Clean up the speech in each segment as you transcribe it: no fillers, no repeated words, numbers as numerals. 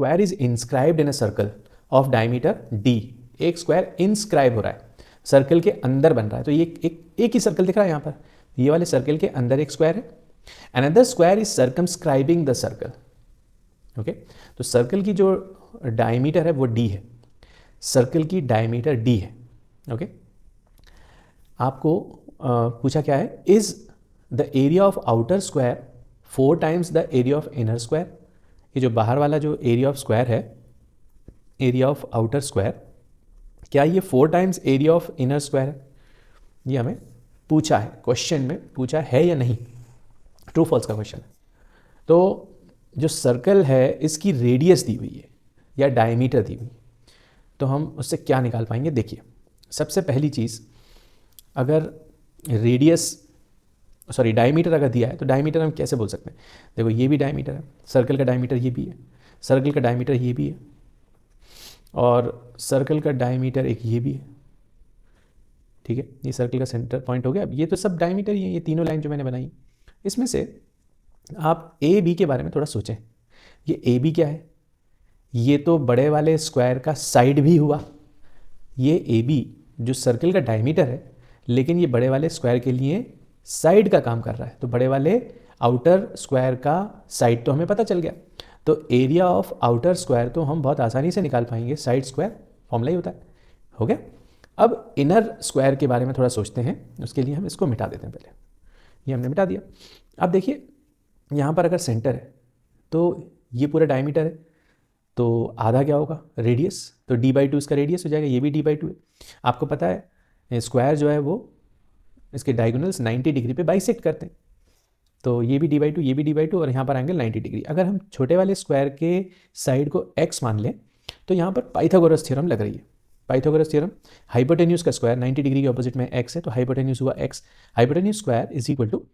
Square is inscribed in a circle of diameter d, एक square inscribe हो रहा है, सर्कल के अंदर बन रहा है। तो ये एक ही सर्कल दिख रहा है यहाँ पर, ये वाले सर्कल के अंदर एक स्क्वायर है। Another square is circumscribing the circle. Okay, तो सर्कल की जो डायमीटर है वो d है, सर्कल की डायमीटर d है। ओके, आपको पूछा क्या है, is the area of outer square 4 times the area of inner square. ये जो बाहर वाला जो एरिया ऑफ स्क्वायर है, एरिया ऑफ आउटर स्क्वायर, क्या ये 4 times area of inner square है? ये हमें पूछा है, क्वेश्चन में पूछा है या नहीं, ट्रू फॉल्स का क्वेश्चन है। तो जो सर्कल है इसकी रेडियस दी हुई है या डायमीटर दी हुई है, तो हम उससे क्या निकाल पाएंगे? देखिए, सबसे पहली चीज़, अगर डायमीटर अगर दिया है तो डायमीटर हम कैसे बोल सकते हैं? देखो, ये भी डायमीटर है, सर्कल का डायमीटर ये भी है, सर्कल का डायमीटर ये भी है, और सर्कल का डायमीटर एक ये भी है। ठीक है, ये सर्कल का सेंटर पॉइंट हो गया। अब ये तो सब डायमीटर ही है, ये तीनों लाइन जो मैंने बनाई। इसमें से आप ए बी के बारे में थोड़ा सोचें। ये ए बी क्या है? ये तो बड़े वाले स्क्वायर का साइड भी हुआ। ये ए बी जो सर्कल का डायमीटर है, लेकिन ये बड़े वाले स्क्वायर के लिए साइड का काम कर रहा है। तो बड़े वाले आउटर स्क्वायर का साइड तो हमें पता चल गया। तो एरिया ऑफ आउटर स्क्वायर तो हम बहुत आसानी से निकाल पाएंगे, साइड स्क्वायर फॉर्मूला ही होता है। हो गया। अब इनर स्क्वायर के बारे में थोड़ा सोचते हैं, उसके लिए हम इसको मिटा देते हैं। पहले ये हमने मिटा दिया। अब देखिए, यहाँ पर अगर सेंटर है तो ये पूरा डायमीटर है, तो आधा क्या होगा? रेडियस। तो d/2 इसका रेडियस हो जाएगा, ये भी d/2 है। आपको पता है स्क्वायर जो है वो इसके डायगोनल्स 90 डिग्री पे बाइसेक्ट करते हैं। तो ये भी d/2, ये भी d/2, और यहाँ पर एंगल 90 डिग्री। अगर हम छोटे वाले स्क्वायर के साइड को x मान लें तो यहाँ पर पाइथागोरस थ्योरम लग रही है। पाइथागोरस थ्योरम, हाइपोटेन्यूज का स्क्वायर 90 डिग्री के ऑपोजिट में x है, तो हाइपोटेन्यूज हुआ x। Hypotenuse square is equal to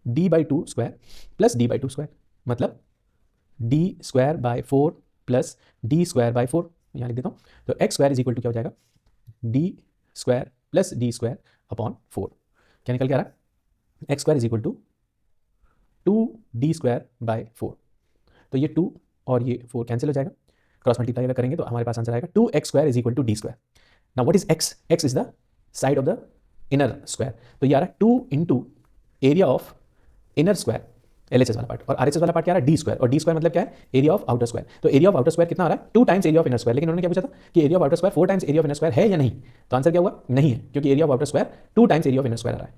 d/2 square plus d/2 square, मतलब d² प्लस d²/4। यहाँ लिख देता हूँ। तो x square is equal to क्या हो जाएगा? d² plus d² upon 4। क्या निकल के आ रहा है? x square is equal to 2d²/4। तो ये 2 और ये 4 कैंसिल हो जाएगा, क्रॉस मल्टीप्लाई अगर करेंगे तो हमारे पास आंसर आएगा 2x² is equal to d²। Now what is x? x is the side of the inner square. तो ये आ रहा है 2 into area of inner square, LHS वाला पार्ट, और RHS वाला पार्ट क्या आ रहा है? d²। और d² मतलब क्या है? Area of outer square. तो एरिया ऑफ आउटर स्क्वायर कितना आ रहा है? 2 times area of inner square. लेकिन उन्होंने क्या पूछा था कि area of outer square 4 times area of inner square है या नहीं? तो आंसर क्या हुआ? नहीं है, क्योंकि area of outer square 2 times area of inner square आ रहा है।